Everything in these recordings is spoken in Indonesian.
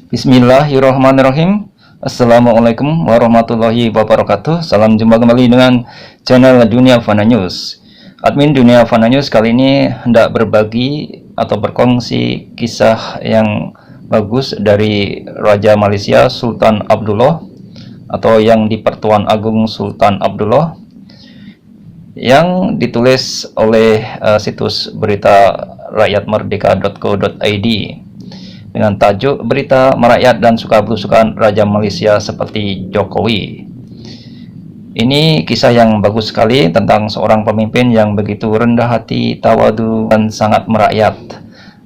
Bismillahirrahmanirrahim. Assalamualaikum warahmatullahi wabarakatuh. Salam jumpa kembali dengan channel Dunia Fana News. Admin Dunia Fana News kali ini hendak berbagi atau berkongsi kisah yang bagus dari Raja Malaysia Sultan Abdullah atau yang di Pertuan Agung Sultan Abdullah, yang ditulis oleh situs berita rakyatmerdeka.co.id dengan tajuk "Berita Merakyat dan Suka Belusukan Raja Malaysia Seperti Jokowi". Ini kisah yang bagus sekali tentang seorang pemimpin yang begitu rendah hati, tawadu, dan sangat merakyat,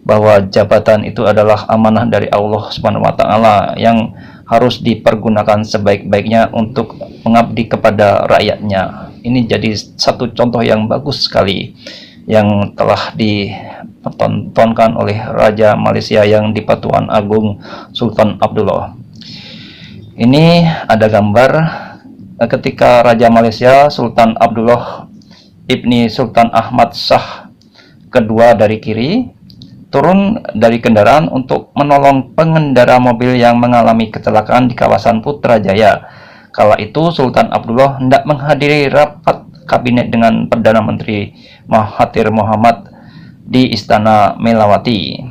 bahwa jabatan itu adalah amanah dari Allah Subhanahu wa Ta'ala yang harus dipergunakan sebaik-baiknya untuk mengabdi kepada rakyatnya. Ini jadi satu contoh yang bagus sekali yang telah ditontonkan oleh Raja Malaysia yang di Pertuan Agung Sultan Abdullah. Ini ada gambar ketika Raja Malaysia Sultan Abdullah Ibni Sultan Ahmad Shah kedua dari kiri turun dari kendaraan untuk menolong pengendara mobil yang mengalami kecelakaan di kawasan Putrajaya. Kala itu Sultan Abdullah hendak menghadiri rapat kabinet dengan Perdana Menteri Mahathir Mohamad di Istana Melawati.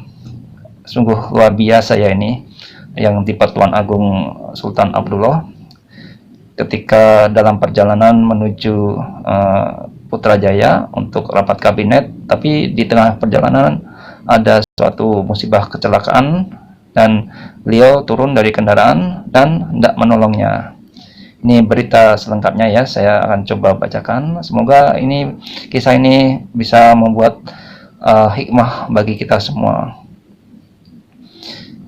Sungguh luar biasa ya ini yang di Pertuan Agung Sultan Abdullah ketika dalam perjalanan menuju Putrajaya untuk rapat kabinet, tapi di tengah perjalanan ada suatu musibah kecelakaan dan beliau turun dari kendaraan dan hendak menolongnya. Ini berita selengkapnya ya, saya akan coba bacakan. Semoga kisah ini bisa membuat hikmah bagi kita semua.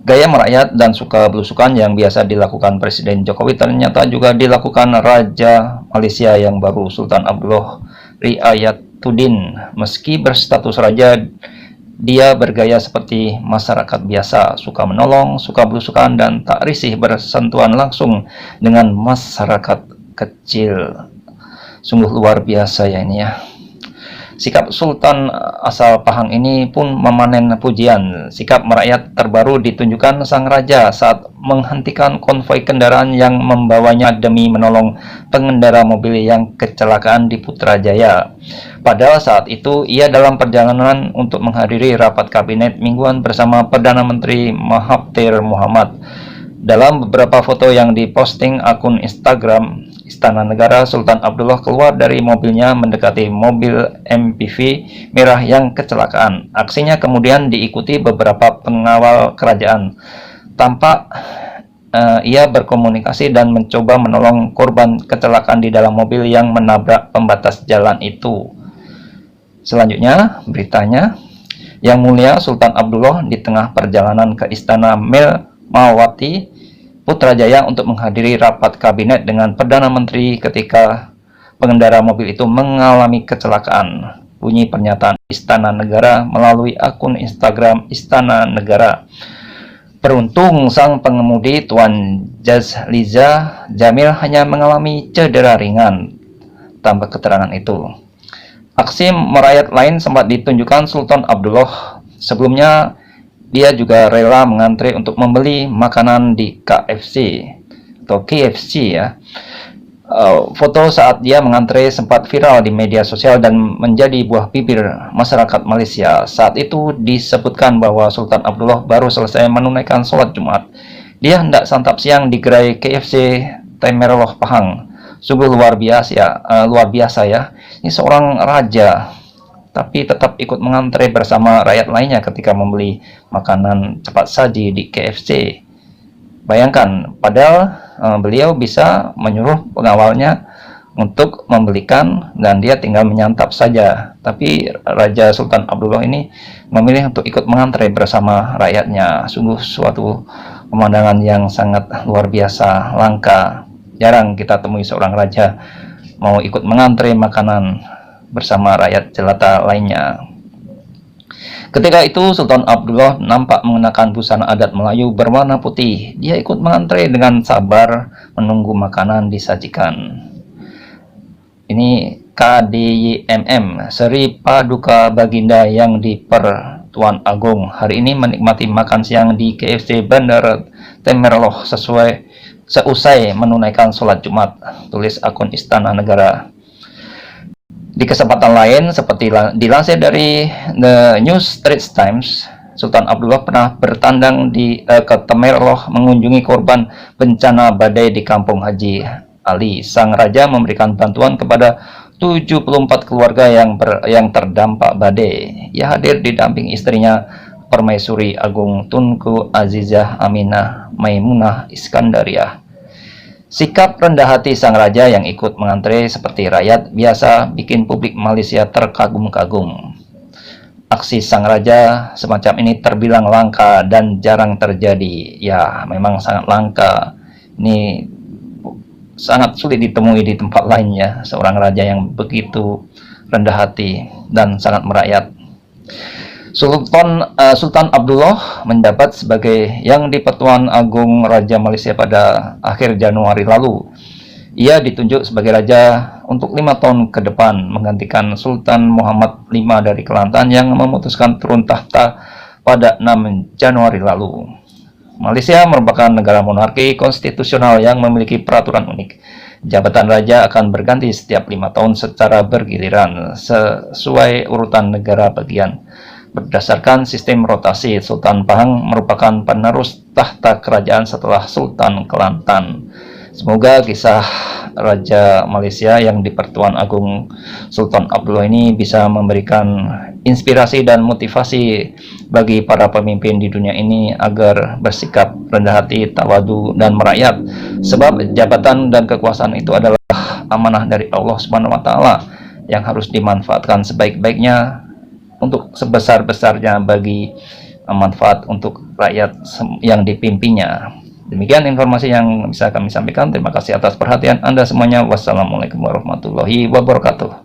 Gaya merakyat dan suka belusukan yang biasa dilakukan Presiden Jokowi ternyata juga dilakukan Raja Malaysia yang baru, Sultan Abdullah Riayatuddin. Meski berstatus raja, dia bergaya seperti masyarakat biasa, suka menolong, suka belusukan, dan tak risih bersentuhan langsung dengan masyarakat kecil. Sungguh luar biasa ya ini ya. Sikap Sultan asal Pahang ini pun memanen pujian. Sikap merakyat terbaru ditunjukkan sang raja saat menghentikan konvoi kendaraan yang membawanya demi menolong pengendara mobil yang kecelakaan di Putrajaya. Padahal saat itu ia dalam perjalanan untuk menghadiri rapat kabinet mingguan bersama Perdana Menteri Mahathir Mohamad. Dalam beberapa foto yang diposting akun Instagram Istana Negara, Sultan Abdullah keluar dari mobilnya mendekati mobil MPV merah yang kecelakaan. Aksinya kemudian diikuti beberapa pengawal kerajaan. Tampak ia berkomunikasi dan mencoba menolong korban kecelakaan di dalam mobil yang menabrak pembatas jalan itu. Selanjutnya, beritanya, Yang Mulia Sultan Abdullah di tengah perjalanan ke Istana Melawati Putrajaya untuk menghadiri rapat kabinet dengan Perdana Menteri ketika pengendara mobil itu mengalami kecelakaan. Bunyi pernyataan Istana Negara melalui akun Instagram Istana Negara. Beruntung sang pengemudi Tuan Jazliza Jamil hanya mengalami cedera ringan, tambah keterangan itu. Aksi merakyat lain sempat ditunjukkan Sultan Abdullah. Sebelumnya dia juga rela mengantre untuk membeli makanan di KFC atau KFC ya. Foto saat dia mengantre sempat viral di media sosial dan menjadi buah bibir masyarakat Malaysia. Saat itu disebutkan bahwa Sultan Abdullah baru selesai menunaikan sholat Jumat. Dia hendak santap siang di gerai KFC Temerloh Pahang. Sungguh luar biasa ya. Ini seorang raja, tapi tetap ikut mengantre bersama rakyat lainnya ketika membeli makanan cepat saji di KFC. Bayangkan, padahal beliau bisa menyuruh pengawalnya untuk membelikan dan dia tinggal menyantap saja. Tapi Raja Sultan Abdullah ini memilih untuk ikut mengantre bersama rakyatnya. Sungguh suatu pemandangan yang sangat luar biasa, langka. Jarang kita temui seorang raja mau ikut mengantre makanan bersama rakyat jelata lainnya. Ketika itu Sultan Abdullah nampak mengenakan busana adat Melayu berwarna putih. Dia ikut mengantre dengan sabar menunggu makanan disajikan. Ini KDYMM, Seri Paduka Baginda yang Tuan Agung hari ini menikmati makan siang di KFC Bandara Temerloh seusai menunaikan sholat Jumat, tulis akun Istana Negara. Di kesempatan lain, seperti dilansir dari The New Straits Times, Sultan Abdullah pernah bertandang ke Temerloh mengunjungi korban bencana badai di Kampung Haji Ali. Sang raja memberikan bantuan kepada 74 keluarga yang terdampak badai. Ia hadir didamping istrinya Permaisuri Agung Tunku Azizah Aminah Maimunah Iskandariah. Sikap rendah hati sang raja yang ikut mengantre seperti rakyat biasa bikin publik Malaysia terkagum-kagum. Aksi sang raja semacam ini terbilang langka dan jarang terjadi. Ya, memang sangat langka. Ini sangat sulit ditemui di tempat lainnya, seorang raja yang begitu rendah hati dan sangat merakyat. Sultan Abdullah menjabat sebagai Yang di-Pertuan Agung Raja Malaysia pada akhir Januari lalu. Ia ditunjuk sebagai raja untuk 5 tahun ke depan, menggantikan Sultan Muhammad V dari Kelantan yang memutuskan turun tahta pada 6 Januari lalu. Malaysia merupakan negara monarki konstitusional yang memiliki peraturan unik. Jabatan raja akan berganti setiap 5 tahun secara bergiliran, sesuai urutan negara bagian. Berdasarkan sistem rotasi, Sultan Pahang merupakan penerus tahta kerajaan setelah Sultan Kelantan. Semoga kisah Raja Malaysia yang di-Pertuan Agung Sultan Abdullah ini bisa memberikan inspirasi dan motivasi bagi para pemimpin di dunia ini agar bersikap rendah hati, tawadu, dan merakyat. Sebab jabatan dan kekuasaan itu adalah amanah dari Allah Subhanahu wa Ta'ala yang harus dimanfaatkan sebaik-baiknya untuk sebesar-besarnya bagi manfaat untuk rakyat yang dipimpinnya. Demikian informasi yang bisa kami sampaikan. Terima kasih atas perhatian Anda semuanya. Wassalamualaikum warahmatullahi wabarakatuh.